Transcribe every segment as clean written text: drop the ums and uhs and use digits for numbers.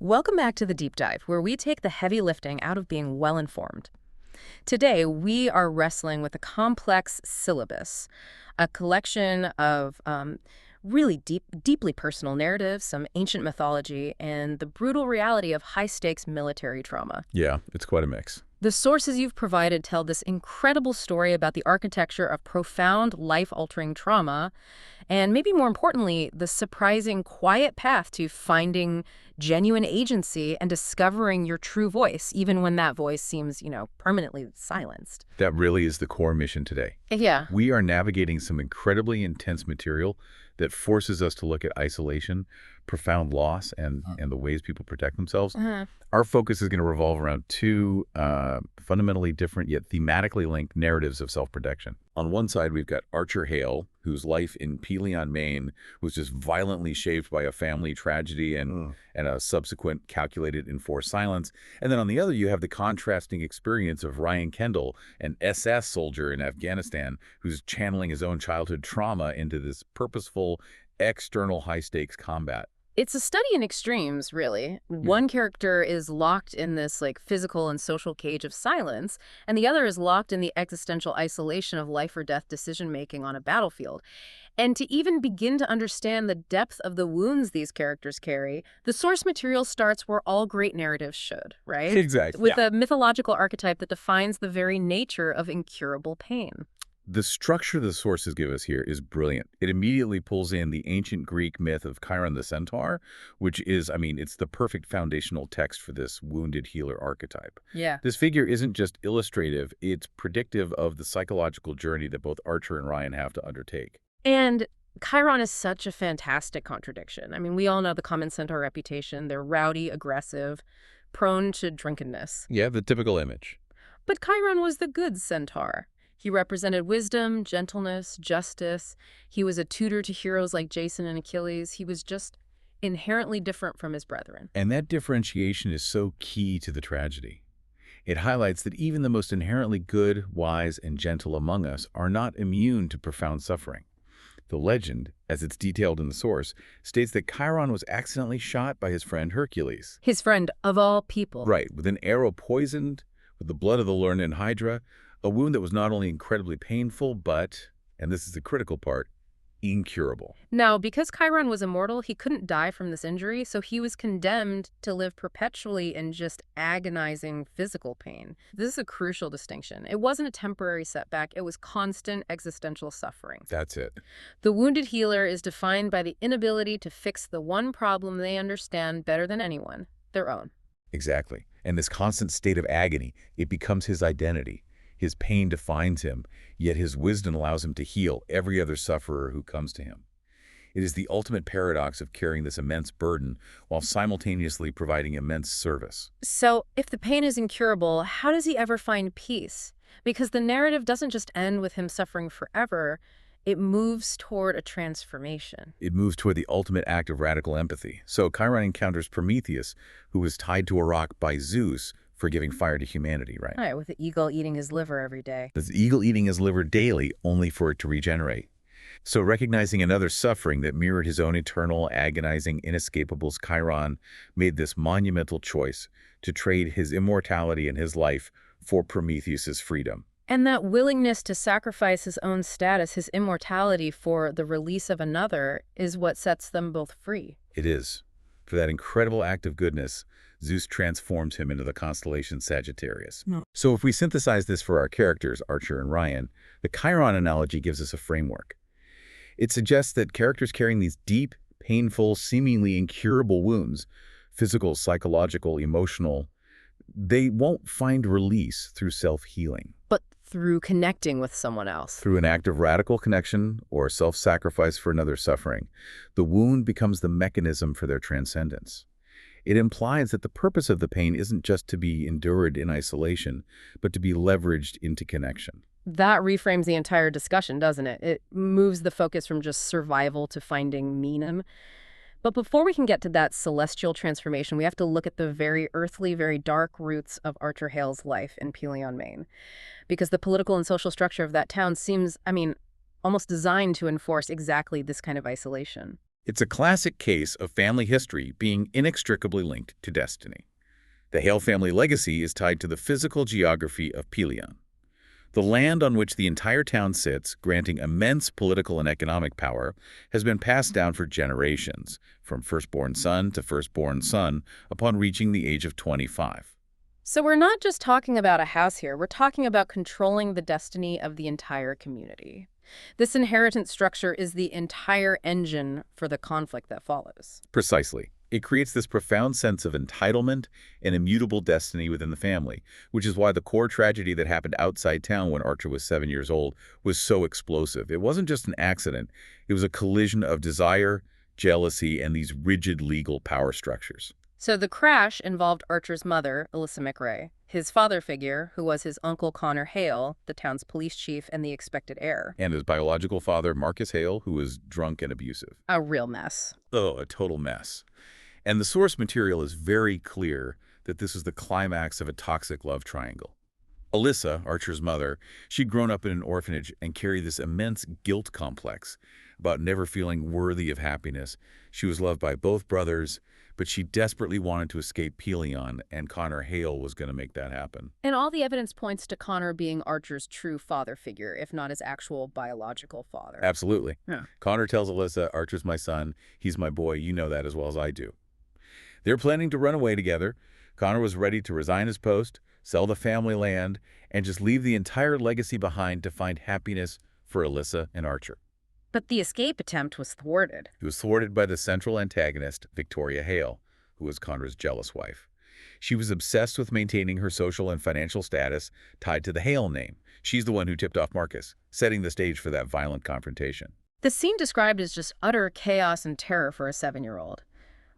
Welcome back to the Deep Dive, where we take the heavy lifting out of being well-informed. Today, we are wrestling with a complex syllabus, a collection of really deeply personal narratives, some ancient mythology, and the brutal reality of high-stakes military trauma. Yeah, it's quite a mix. The sources you've provided tell this incredible story about the architecture of profound, life-altering trauma, and maybe more importantly, the surprising, quiet path to finding genuine agency and discovering your true voice, even when that voice seems, permanently silenced. That really is the core mission today. Yeah. We are navigating some incredibly intense material that forces us to look at isolation, profound loss, and the ways people protect themselves. Our focus is going to revolve around two fundamentally different yet thematically linked narratives of self-protection. On one side, we've got Archer Hale, whose life in Pelion, Maine was just violently shaped by a family tragedy and a subsequent calculated enforced silence. And then on the other, you have the contrasting experience of Ryan Kendall, an SS soldier in Afghanistan, who's channeling his own childhood trauma into this purposeful, external high-stakes combat. It's a study in extremes, really. One character is locked in this physical and social cage of silence, and the other is locked in the existential isolation of life or death decision-making on a battlefield. And to even begin to understand the depth of the wounds these characters carry, the source material starts where all great narratives should, right? Exactly. With a mythological archetype that defines the very nature of incurable pain. The structure the sources give us here is brilliant. It immediately pulls in the ancient Greek myth of Chiron the centaur, which is, it's the perfect foundational text for this wounded healer archetype. Yeah. This figure isn't just illustrative, it's predictive of the psychological journey that both Archer and Ryan have to undertake. And Chiron is such a fantastic contradiction. We all know the common centaur reputation. They're rowdy, aggressive, prone to drunkenness. Yeah, the typical image. But Chiron was the good centaur. He represented wisdom, gentleness, justice. He was a tutor to heroes like Jason and Achilles. He was just inherently different from his brethren. And that differentiation is so key to the tragedy. It highlights that even the most inherently good, wise, and gentle among us are not immune to profound suffering. The legend, as it's detailed in the source, states that Chiron was accidentally shot by his friend Hercules. His friend of all people. Right, with an arrow poisoned, with the blood of the learned Hydra, a wound that was not only incredibly painful, but, and this is the critical part, incurable. Now, because Chiron was immortal, he couldn't die from this injury, so he was condemned to live perpetually in just agonizing physical pain. This is a crucial distinction. It wasn't a temporary setback, it was constant existential suffering. That's it. The wounded healer is defined by the inability to fix the one problem they understand better than anyone, their own. Exactly. And this constant state of agony, it becomes his identity. His pain defines him, yet his wisdom allows him to heal every other sufferer who comes to him. It is the ultimate paradox of carrying this immense burden while simultaneously providing immense service. So, if the pain is incurable, how does he ever find peace? Because the narrative doesn't just end with him suffering forever, it moves toward a transformation. It moves toward the ultimate act of radical empathy. So Chiron encounters Prometheus, who was tied to a rock by Zeus for giving fire to humanity, right? Right, with the eagle eating his liver every day. The eagle eating his liver daily, only for it to regenerate. So recognizing another suffering that mirrored his own eternal, agonizing, inescapables, Chiron made this monumental choice to trade his immortality and his life for Prometheus's freedom. And that willingness to sacrifice his own status, his immortality, for the release of another is what sets them both free. It is. For that incredible act of goodness, Zeus transforms him into the constellation Sagittarius. So if we synthesize this for our characters, Archer and Ryan, the Chiron analogy gives us a framework. It suggests that characters carrying these deep, painful, seemingly incurable wounds, physical, psychological, emotional, they won't find release through self-healing. But through connecting with someone else. Through an act of radical connection or self-sacrifice for another's suffering, the wound becomes the mechanism for their transcendence. It implies that the purpose of the pain isn't just to be endured in isolation, but to be leveraged into connection. That reframes the entire discussion, doesn't it? It moves the focus from just survival to finding meaning. But before we can get to that celestial transformation, we have to look at the very earthly, very dark roots of Archer Hale's life in Pelion, Maine. Because the political and social structure of that town seems, almost designed to enforce exactly this kind of isolation. It's a classic case of family history being inextricably linked to destiny. The Hale family legacy is tied to the physical geography of Pelion. The land on which the entire town sits, granting immense political and economic power, has been passed down for generations, from firstborn son to firstborn son, upon reaching the age of 25. So we're not just talking about a house here, we're talking about controlling the destiny of the entire community. This inheritance structure is the entire engine for the conflict that follows. Precisely. It creates this profound sense of entitlement and immutable destiny within the family, which is why the core tragedy that happened outside town when Archer was 7 years old was so explosive. It wasn't just an accident. It was a collision of desire, jealousy, and these rigid legal power structures. So the crash involved Archer's mother, Alyssa McRae, his father figure, who was his uncle Connor Hale, the town's police chief and the expected heir. And his biological father, Marcus Hale, who was drunk and abusive. A real mess. Oh, a total mess. And the source material is very clear that this is the climax of a toxic love triangle. Alyssa, Archer's mother, she'd grown up in an orphanage and carried this immense guilt complex about never feeling worthy of happiness. She was loved by both brothers, but she desperately wanted to escape Pelion, and Connor Hale was going to make that happen. And all the evidence points to Connor being Archer's true father figure, if not his actual biological father. Absolutely. Yeah. Connor tells Alyssa, Archer's my son, he's my boy, you know that as well as I do. They're planning to run away together. Connor was ready to resign his post, sell the family land, and just leave the entire legacy behind to find happiness for Alyssa and Archer. But the escape attempt was thwarted. He was thwarted by the central antagonist, Victoria Hale, who was Connor's jealous wife. She was obsessed with maintaining her social and financial status tied to the Hale name. She's the one who tipped off Marcus, setting the stage for that violent confrontation. The scene described as just utter chaos and terror for a 7-year-old.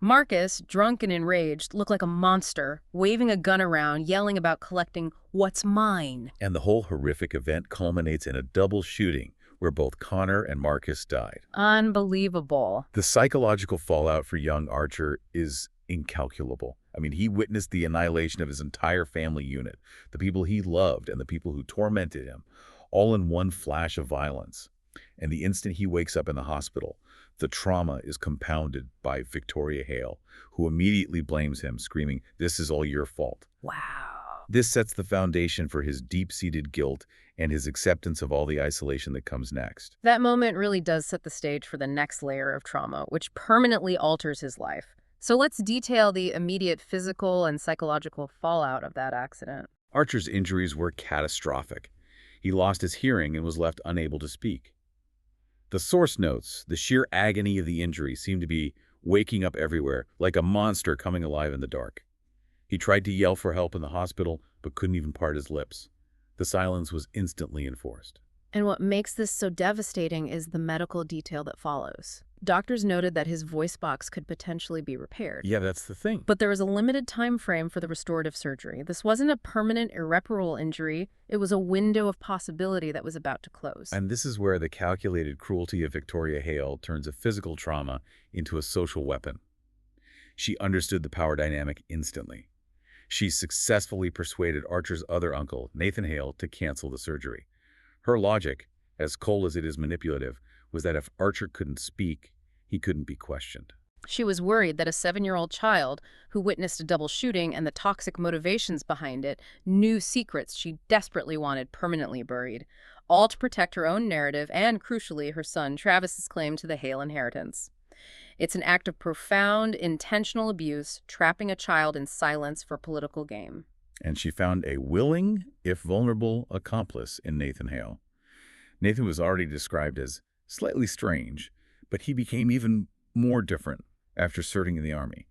Marcus, drunk and enraged, looked like a monster, waving a gun around, yelling about collecting what's mine. And the whole horrific event culminates in a double shooting where both Connor and Marcus died. Unbelievable. The psychological fallout for young Archer is incalculable. I mean, he witnessed the annihilation of his entire family unit, the people he loved and the people who tormented him, all in one flash of violence. And the instant he wakes up in the hospital, the trauma is compounded by Victoria Hale, who immediately blames him, screaming, "This is all your fault." Wow. This sets the foundation for his deep-seated guilt and his acceptance of all the isolation that comes next. That moment really does set the stage for the next layer of trauma, which permanently alters his life. So let's detail the immediate physical and psychological fallout of that accident. Archer's injuries were catastrophic. He lost his hearing and was left unable to speak. The source notes the sheer agony of the injury seemed to be waking up everywhere, like a monster coming alive in the dark. He tried to yell for help in the hospital, but couldn't even part his lips. The silence was instantly enforced. And what makes this so devastating is the medical detail that follows. Doctors noted that his voice box could potentially be repaired. Yeah, that's the thing. But there was a limited time frame for the restorative surgery. This wasn't a permanent, irreparable injury. It was a window of possibility that was about to close. And this is where the calculated cruelty of Victoria Hale turns a physical trauma into a social weapon. She understood the power dynamic instantly. She successfully persuaded Archer's other uncle, Nathan Hale, to cancel the surgery. Her logic, as cold as it is manipulative, was that if Archer couldn't speak, he couldn't be questioned. She was worried that a 7-year-old child who witnessed a double shooting and the toxic motivations behind it knew secrets she desperately wanted permanently buried, all to protect her own narrative and, crucially, her son Travis's claim to the Hale inheritance. It's an act of profound, intentional abuse, trapping a child in silence for political gain. And she found a willing, if vulnerable, accomplice in Nathan Hale. Nathan was already described as slightly strange, but he became even more different after serving in the army.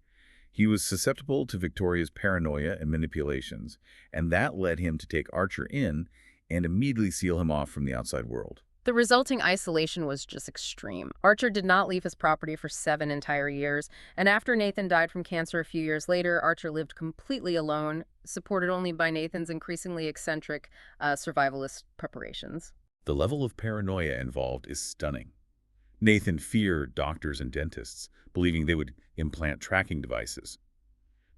He was susceptible to Victoria's paranoia and manipulations, and that led him to take Archer in and immediately seal him off from the outside world. The resulting isolation was just extreme. Archer did not leave his property for 7 entire years, and after Nathan died from cancer a few years later, Archer lived completely alone, supported only by Nathan's increasingly eccentric survivalist preparations. The level of paranoia involved is stunning. Nathan feared doctors and dentists, believing they would implant tracking devices.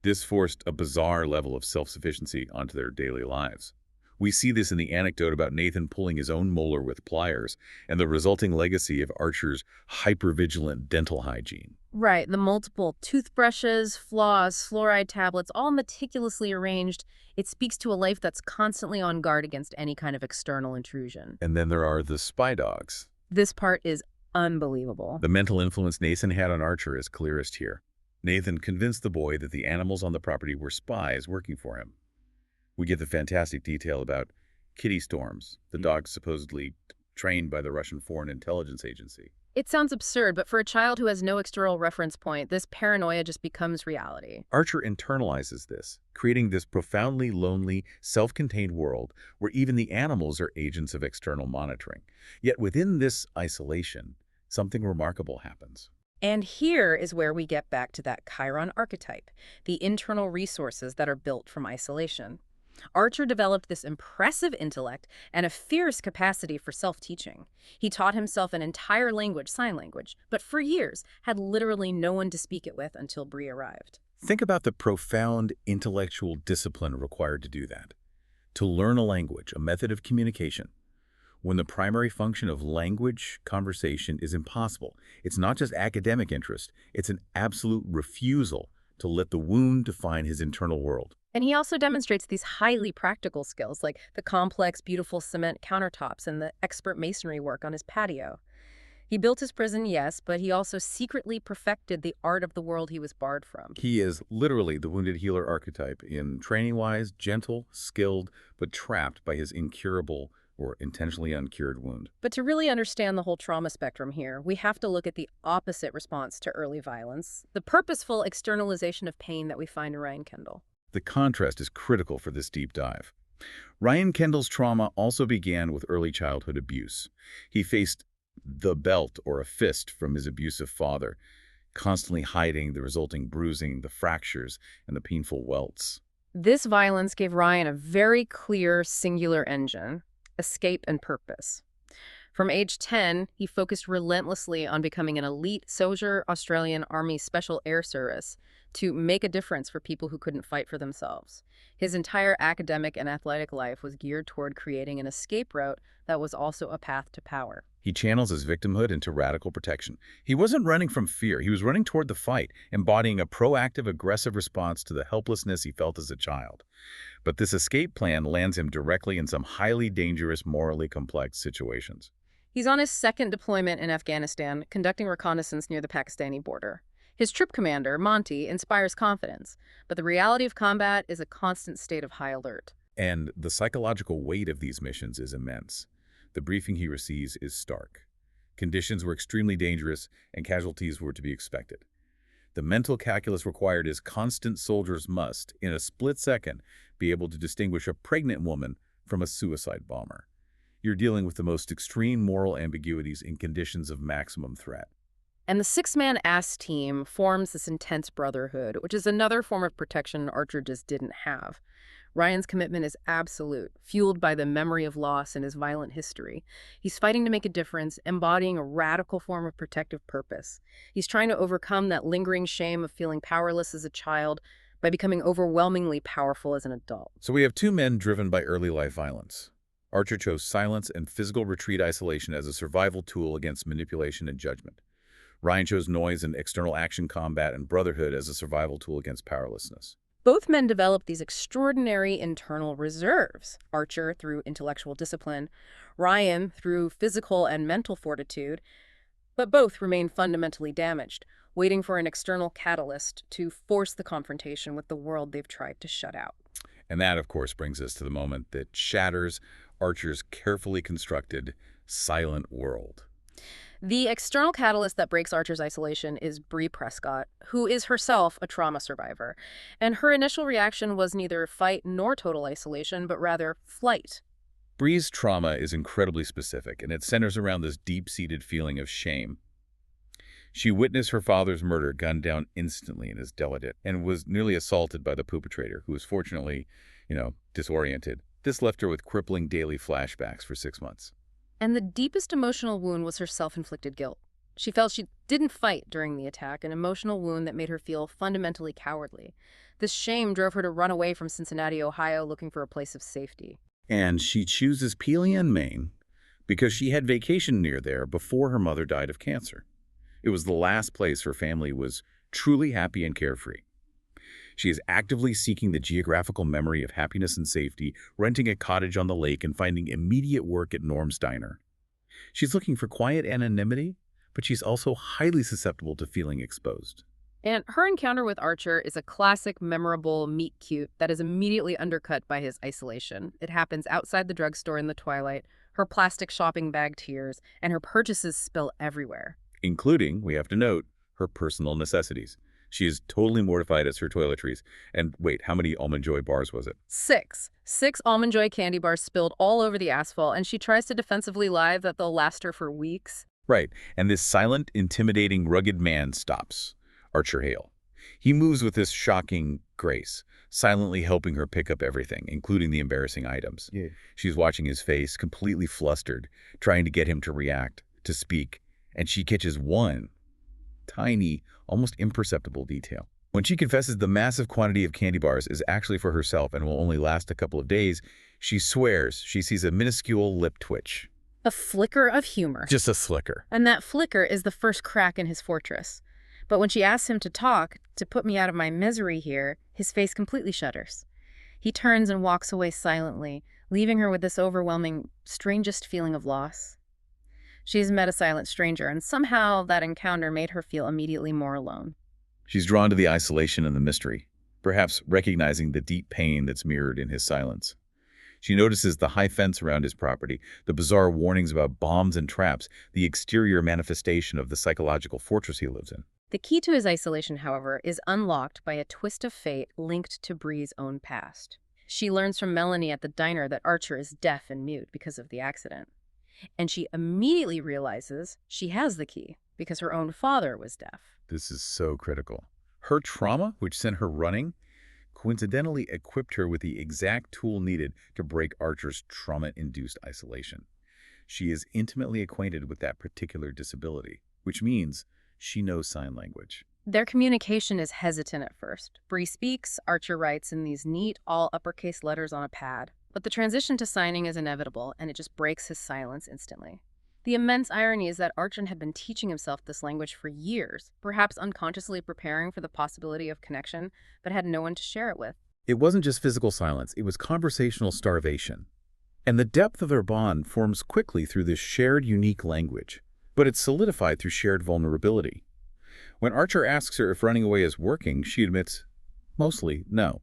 This forced a bizarre level of self-sufficiency onto their daily lives. We see this in the anecdote about Nathan pulling his own molar with pliers and the resulting legacy of Archer's hypervigilant dental hygiene. Right, the multiple toothbrushes, floss, fluoride tablets, all meticulously arranged. It speaks to a life that's constantly on guard against any kind of external intrusion. And then there are the spy dogs. This part is unbelievable. The mental influence Nathan had on Archer is clearest here. Nathan convinced the boy that the animals on the property were spies working for him. We get the fantastic detail about Kitty Storms, the dog supposedly trained by the Russian Foreign Intelligence Agency. It sounds absurd, but for a child who has no external reference point, this paranoia just becomes reality. Archer internalizes this, creating this profoundly lonely, self-contained world where even the animals are agents of external monitoring. Yet within this isolation, something remarkable happens. And here is where we get back to that Chiron archetype, the internal resources that are built from isolation. Archer developed this impressive intellect and a fierce capacity for self-teaching. He taught himself an entire language, sign language, but for years had literally no one to speak it with until Bree arrived. Think about the profound intellectual discipline required to do that. To learn a language, a method of communication, when the primary function of language conversation is impossible. It's not just academic interest, it's an absolute refusal to let the wound define his internal world. And he also demonstrates these highly practical skills, like the complex, beautiful cement countertops and the expert masonry work on his patio. He built his prison, yes, but he also secretly perfected the art of the world he was barred from. He is literally the wounded healer archetype in training-wise, gentle, skilled, but trapped by his incurable or intentionally uncured wound. But to really understand the whole trauma spectrum here, we have to look at the opposite response to early violence, the purposeful externalization of pain that we find in Ryan Kendall. The contrast is critical for this deep dive. Ryan Kendall's trauma also began with early childhood abuse. He faced the belt or a fist from his abusive father, constantly hiding the resulting bruising, the fractures, and the painful welts. This violence gave Ryan a very clear, singular engine: escape and purpose. From age 10, he focused relentlessly on becoming an elite soldier, Australian Army Special Air Service, to make a difference for people who couldn't fight for themselves. His entire academic and athletic life was geared toward creating an escape route that was also a path to power. He channels his victimhood into radical protection. He wasn't running from fear. He was running toward the fight, embodying a proactive, aggressive response to the helplessness he felt as a child. But this escape plan lands him directly in some highly dangerous, morally complex situations. He's on his second deployment in Afghanistan, conducting reconnaissance near the Pakistani border. His troop commander, Monty, inspires confidence, but the reality of combat is a constant state of high alert. And the psychological weight of these missions is immense. The briefing he receives is stark. Conditions were extremely dangerous, and casualties were to be expected. The mental calculus required is constant soldiers must, in a split second, be able to distinguish a pregnant woman from a suicide bomber. You're dealing with the most extreme moral ambiguities in conditions of maximum threat. And the six-man ASS team forms this intense brotherhood, which is another form of protection Archer just didn't have. Ryan's commitment is absolute, fueled by the memory of loss and his violent history. He's fighting to make a difference, embodying a radical form of protective purpose. He's trying to overcome that lingering shame of feeling powerless as a child by becoming overwhelmingly powerful as an adult. So we have two men driven by early life violence. Archer chose silence and physical retreat isolation as a survival tool against manipulation and judgment. Ryan chose noise and external action combat and brotherhood as a survival tool against powerlessness. Both men developed these extraordinary internal reserves, Archer through intellectual discipline, Ryan through physical and mental fortitude, but both remain fundamentally damaged, waiting for an external catalyst to force the confrontation with the world they've tried to shut out. And that, of course, brings us to the moment that shatters Archer's carefully constructed, silent world. The external catalyst that breaks Archer's isolation is Bree Prescott, who is herself a trauma survivor. And her initial reaction was neither fight nor total isolation, but rather flight. Bree's trauma is incredibly specific, and it centers around this deep-seated feeling of shame. She witnessed her father's murder gunned down instantly in his delegate and was nearly assaulted by the perpetrator, who was fortunately, disoriented. This left her with crippling daily flashbacks for 6 months. And the deepest emotional wound was her self-inflicted guilt. She felt she didn't fight during the attack, an emotional wound that made her feel fundamentally cowardly. This shame drove her to run away from Cincinnati, Ohio, looking for a place of safety. And she chooses Peelian, Maine, because she had vacation near there before her mother died of cancer. It was the last place her family was truly happy and carefree. She is actively seeking the geographical memory of happiness and safety, renting a cottage on the lake and finding immediate work at Norm's Diner. She's looking for quiet anonymity, but she's also highly susceptible to feeling exposed. And her encounter with Archer is a classic, memorable meet-cute that is immediately undercut by his isolation. It happens outside the drugstore in the twilight. Her plastic shopping bag tears, and her purchases spill everywhere. Including, we have to note, her personal necessities. She is totally mortified at her toiletries. And wait, how many Almond Joy bars was it? 6. 6 Almond Joy candy bars spilled all over the asphalt, and she tries to defensively lie that they'll last her for weeks. Right, and this silent, intimidating, rugged man stops. Archer Hale. He moves with this shocking grace, silently helping her pick up everything, including the embarrassing items. Yeah. She's watching his face, completely flustered, trying to get him to react, to speak, and she catches one tiny, almost imperceptible detail. When she confesses the massive quantity of candy bars is actually for herself and will only last a couple of days, she swears she sees a minuscule lip twitch. A flicker of humor. Just a flicker. And that flicker is the first crack in his fortress. But when she asks him to talk, to put me out of my misery here, his face completely shudders. He turns and walks away silently, leaving her with this overwhelming, strangest feeling of loss. She's met a silent stranger, and somehow that encounter made her feel immediately more alone. She's drawn to the isolation and the mystery, perhaps recognizing the deep pain that's mirrored in his silence. She notices the high fence around his property, the bizarre warnings about bombs and traps, the exterior manifestation of the psychological fortress he lives in. The key to his isolation, however, is unlocked by a twist of fate linked to Bree's own past. She learns from Melanie at the diner that Archer is deaf and mute because of the accident. And she immediately realizes she has the key because her own father was deaf. This is so critical. Her trauma, which sent her running, coincidentally equipped her with the exact tool needed to break Archer's trauma-induced isolation. She is intimately acquainted with that particular disability, which means she knows sign language. Their communication is hesitant at first. Bree speaks, Archer writes in these neat, all uppercase letters on a pad. But the transition to signing is inevitable, and it just breaks his silence instantly. The immense irony is that Archer had been teaching himself this language for years, perhaps unconsciously preparing for the possibility of connection, but had no one to share it with. It wasn't just physical silence, it was conversational starvation. And the depth of their bond forms quickly through this shared, unique language, but it's solidified through shared vulnerability. When Archer asks her if running away is working, she admits, mostly, no.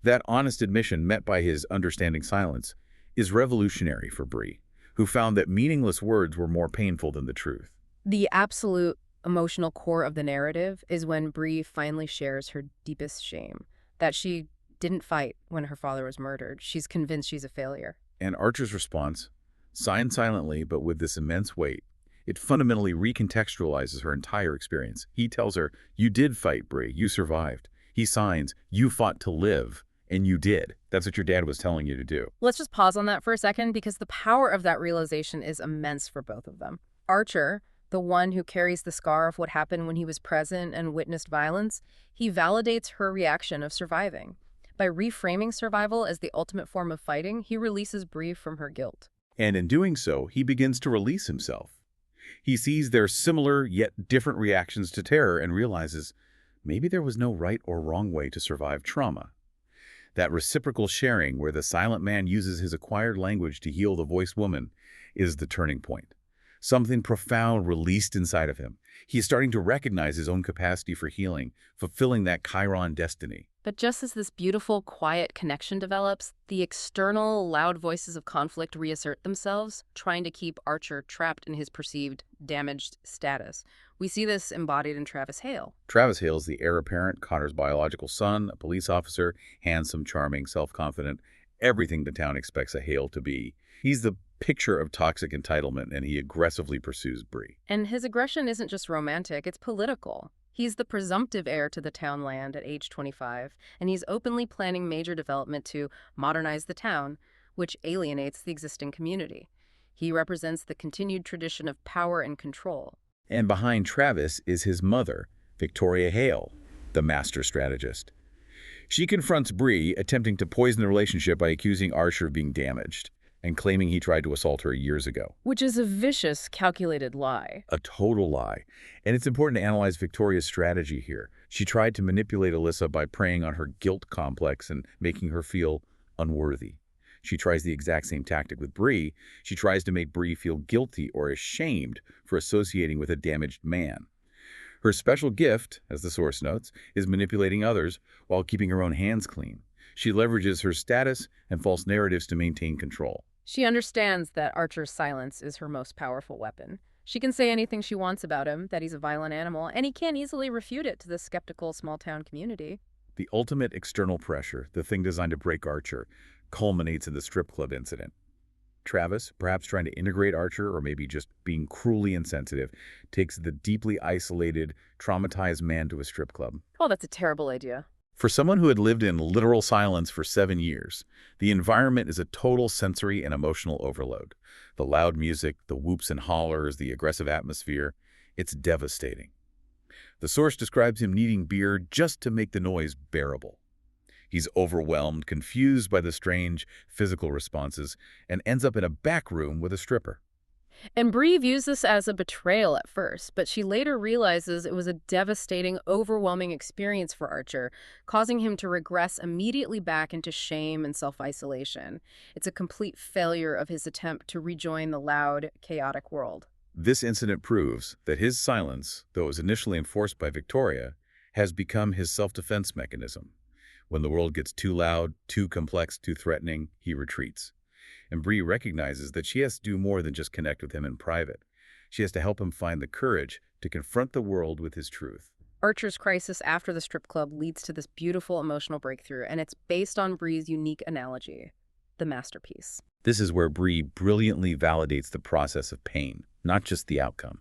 That honest admission, met by his understanding silence, is revolutionary for Bree, who found that meaningless words were more painful than the truth. The absolute emotional core of the narrative is when Bree finally shares her deepest shame, that she didn't fight when her father was murdered. She's convinced she's a failure. And Archer's response, signed silently but with this immense weight, it fundamentally recontextualizes her entire experience. He tells her, you did fight, Bree, you survived. He signs, you fought to live. And you did. That's what your dad was telling you to do. Let's just pause on that for a second because the power of that realization is immense for both of them. Archer, the one who carries the scar of what happened when he was present and witnessed violence, he validates her reaction of surviving. By reframing survival as the ultimate form of fighting, he releases Bree from her guilt. And in doing so, he begins to release himself. He sees their similar yet different reactions to terror and realizes maybe there was no right or wrong way to survive trauma. That reciprocal sharing where the silent man uses his acquired language to heal the voiced woman is the turning point. Something profound released inside of him. He is starting to recognize his own capacity for healing, fulfilling that Chiron destiny. But just as this beautiful, quiet connection develops, the external, loud voices of conflict reassert themselves, trying to keep Archer trapped in his perceived, damaged status. We see this embodied in Travis Hale. Travis Hale is the heir apparent, Connor's biological son, a police officer, handsome, charming, self-confident, everything the town expects a Hale to be. He's the picture of toxic entitlement, and he aggressively pursues Bree. And his aggression isn't just romantic, it's political. He's the presumptive heir to the town land at age 25, and he's openly planning major development to modernize the town, which alienates the existing community. He represents the continued tradition of power and control. And behind Travis is his mother, Victoria Hale, the master strategist. She confronts Bree, attempting to poison the relationship by accusing Archer of being damaged and claiming he tried to assault her years ago. Which is a vicious, calculated lie. A total lie. And it's important to analyze Victoria's strategy here. She tried to manipulate Alyssa by preying on her guilt complex and making her feel unworthy. She tries the exact same tactic with Bree. She tries to make Bree feel guilty or ashamed for associating with a damaged man. Her special gift, as the source notes, is manipulating others while keeping her own hands clean. She leverages her status and false narratives to maintain control. She understands that Archer's silence is her most powerful weapon. She can say anything she wants about him, that he's a violent animal, and he can't easily refute it to the skeptical small-town community. The ultimate external pressure, the thing designed to break Archer, culminates in the strip club incident. Travis, perhaps trying to integrate Archer or maybe just being cruelly insensitive, takes the deeply isolated, traumatized man to a strip club. Oh, that's a terrible idea. For someone who had lived in literal silence for 7 years, the environment is a total sensory and emotional overload. The loud music, the whoops and hollers, the aggressive atmosphere, it's devastating. The source describes him needing beer just to make the noise bearable. He's overwhelmed, confused by the strange physical responses, and ends up in a back room with a stripper. And Bree views this as a betrayal at first, but she later realizes it was a devastating, overwhelming experience for Archer, causing him to regress immediately back into shame and self-isolation. It's a complete failure of his attempt to rejoin the loud, chaotic world. This incident proves that his silence, though it was initially enforced by Victoria, has become his self-defense mechanism. When the world gets too loud, too complex, too threatening, he retreats. And Bree recognizes that she has to do more than just connect with him in private. She has to help him find the courage to confront the world with his truth. Archer's crisis after the strip club leads to this beautiful emotional breakthrough, and it's based on Bree's unique analogy, the masterpiece. This is where Bree brilliantly validates the process of pain, not just the outcome.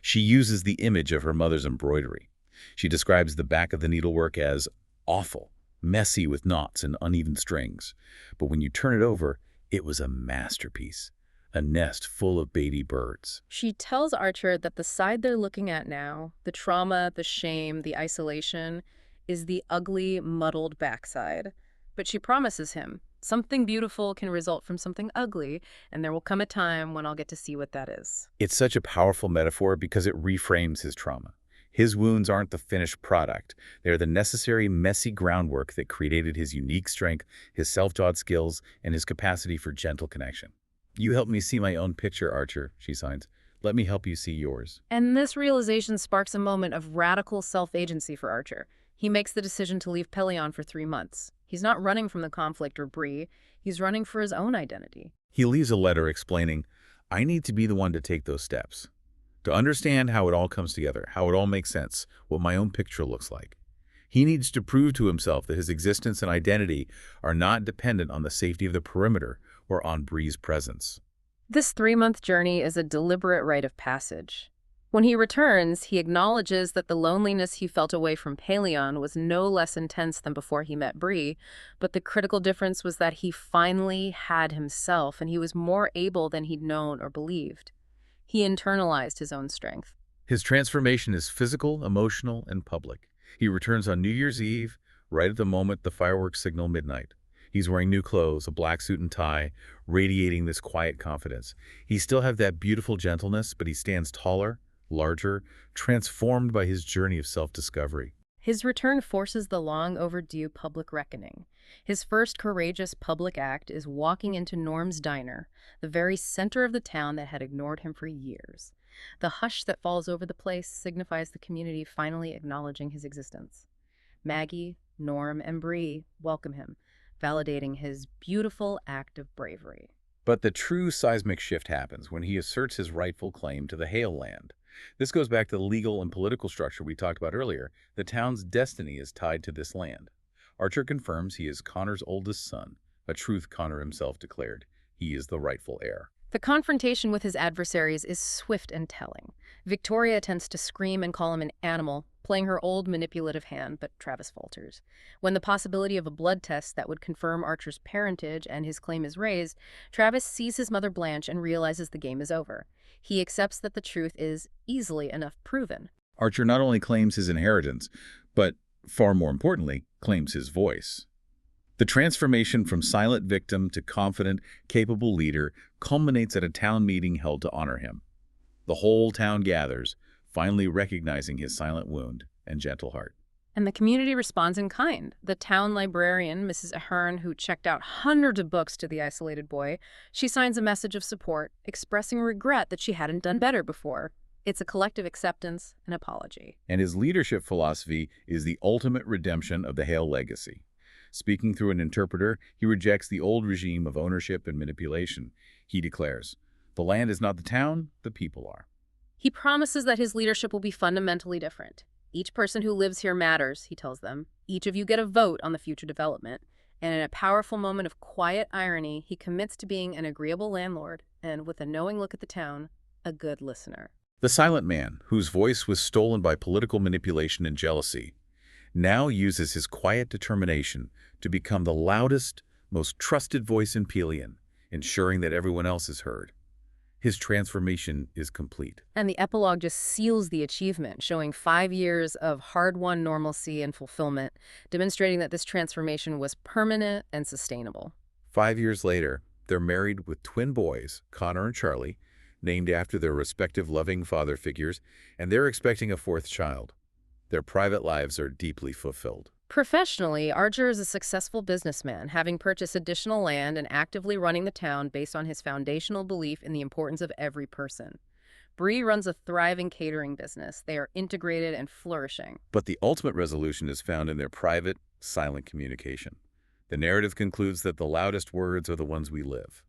She uses the image of her mother's embroidery. She describes the back of the needlework as awful, messy with knots and uneven strings. But when you turn it over, it was a masterpiece, a nest full of baby birds. She tells Archer that the side they're looking at now, the trauma, the shame, the isolation, is the ugly, muddled backside. But she promises him, something beautiful can result from something ugly, and there will come a time when I'll get to see what that is. It's such a powerful metaphor because it reframes his trauma. His wounds aren't the finished product. They're the necessary, messy groundwork that created his unique strength, his self-taught skills, and his capacity for gentle connection. You helped me see my own picture, Archer, she signs. Let me help you see yours. And this realization sparks a moment of radical self-agency for Archer. He makes the decision to leave Pelion for 3 months. He's not running from the conflict or Bree. He's running for his own identity. He leaves a letter explaining, I need to be the one to take those steps. To understand how it all comes together, how it all makes sense, what my own picture looks like. He needs to prove to himself that his existence and identity are not dependent on the safety of the perimeter or on Bree's presence. This 3-month journey is a deliberate rite of passage. When he returns, he acknowledges that the loneliness he felt away from Pelion was no less intense than before he met Bree, but the critical difference was that he finally had himself, and he was more able than he'd known or believed. He internalized his own strength. His transformation is physical, emotional, and public. He returns on New Year's Eve, right at the moment the fireworks signal midnight. He's wearing new clothes, a black suit and tie, radiating this quiet confidence. He still has that beautiful gentleness, but he stands taller, larger, transformed by his journey of self-discovery. His return forces the long-overdue public reckoning. His first courageous public act is walking into Norm's diner, the very center of the town that had ignored him for years. The hush that falls over the place signifies the community finally acknowledging his existence. Maggie, Norm, and Bree welcome him, validating his beautiful act of bravery. But the true seismic shift happens when he asserts his rightful claim to the Hale land. This goes back to the legal and political structure we talked about earlier. The town's destiny is tied to this land. Archer confirms he is Connor's oldest son, a truth Connor himself declared. He is the rightful heir. The confrontation with his adversaries is swift and telling. Victoria attempts to scream and call him an animal, playing her old manipulative hand, but Travis falters. When the possibility of a blood test that would confirm Archer's parentage and his claim is raised, Travis sees his mother blanch and realizes the game is over. He accepts that the truth is easily enough proven. Archer not only claims his inheritance, but far more importantly, claims his voice. The transformation from silent victim to confident, capable leader culminates at a town meeting held to honor him. The whole town gathers, finally recognizing his silent wound and gentle heart. And the community responds in kind. The town librarian, Mrs. Ahern, who checked out hundreds of books to the isolated boy, she signs a message of support, expressing regret that she hadn't done better before. It's a collective acceptance and apology. And his leadership philosophy is the ultimate redemption of the Hale legacy. Speaking through an interpreter, he rejects the old regime of ownership and manipulation. He declares, "The land is not the town, the people are." He promises that his leadership will be fundamentally different. Each person who lives here matters, he tells them. Each of you get a vote on the future development. And in a powerful moment of quiet irony, he commits to being an agreeable landlord and, with a knowing look at the town, a good listener. The silent man, whose voice was stolen by political manipulation and jealousy, now uses his quiet determination to become the loudest, most trusted voice in Pelion, ensuring that everyone else is heard. His transformation is complete. And the epilogue just seals the achievement, showing 5 years of hard-won normalcy and fulfillment, demonstrating that this transformation was permanent and sustainable. 5 years later, they're married with twin boys, Connor and Charlie, named after their respective loving father figures, and they're expecting a fourth child. Their private lives are deeply fulfilled. Professionally, Archer is a successful businessman, having purchased additional land and actively running the town based on his foundational belief in the importance of every person. Bree runs a thriving catering business. They are integrated and flourishing. But the ultimate resolution is found in their private, silent communication. The narrative concludes that the loudest words are the ones we live.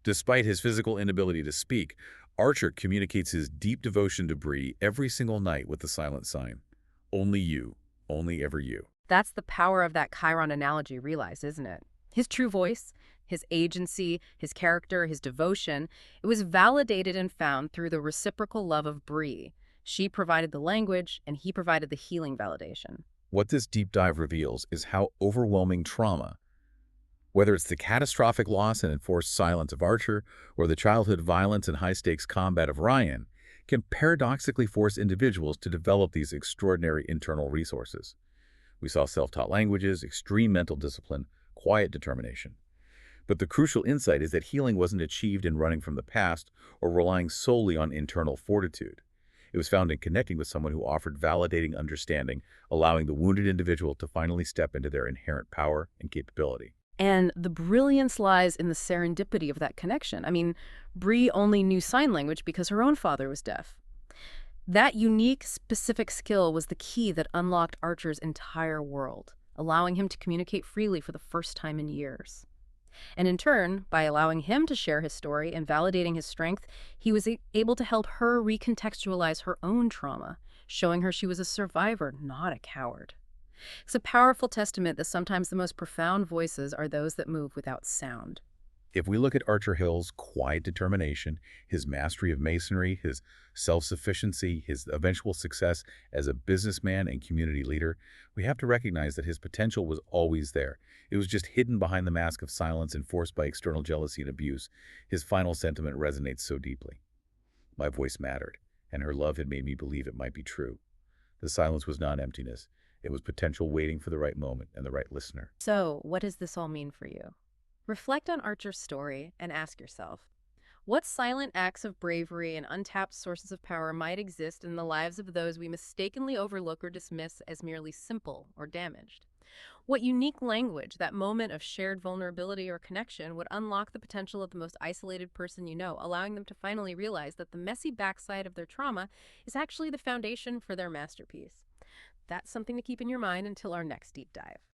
Despite his physical inability to speak, Archer communicates his deep devotion to Bree every single night with the silent sign. Only you, only ever you. That's the power of that Chiron analogy realized, isn't it? His true voice, his agency, his character, his devotion, it was validated and found through the reciprocal love of Bree. She provided the language, and he provided the healing validation. What this deep dive reveals is how overwhelming trauma, whether it's the catastrophic loss and enforced silence of Archer or the childhood violence and high-stakes combat of Ryan, can paradoxically force individuals to develop these extraordinary internal resources. We saw self-taught languages, extreme mental discipline, quiet determination. But the crucial insight is that healing wasn't achieved in running from the past or relying solely on internal fortitude. It was found in connecting with someone who offered validating understanding, allowing the wounded individual to finally step into their inherent power and capability. And the brilliance lies in the serendipity of that connection. I mean, Bree only knew sign language because her own father was deaf. That unique, specific skill was the key that unlocked Archer's entire world, allowing him to communicate freely for the first time in years. And in turn, by allowing him to share his story and validating his strength, he was able to help her recontextualize her own trauma, showing her she was a survivor, not a coward. It's a powerful testament that sometimes the most profound voices are those that move without sound. If we look at Archer Hale's quiet determination, his mastery of masonry, his self-sufficiency, his eventual success as a businessman and community leader, we have to recognize that his potential was always there. It was just hidden behind the mask of silence enforced by external jealousy and abuse. His final sentiment resonates so deeply. My voice mattered, and her love had made me believe it might be true. The silence was not emptiness. It was potential waiting for the right moment and the right listener. So, what does this all mean for you? Reflect on Archer's story and ask yourself, what silent acts of bravery and untapped sources of power might exist in the lives of those we mistakenly overlook or dismiss as merely simple or damaged? What unique language, that moment of shared vulnerability or connection, would unlock the potential of the most isolated person you know, allowing them to finally realize that the messy backside of their trauma is actually the foundation for their masterpiece? That's something to keep in your mind until our next deep dive.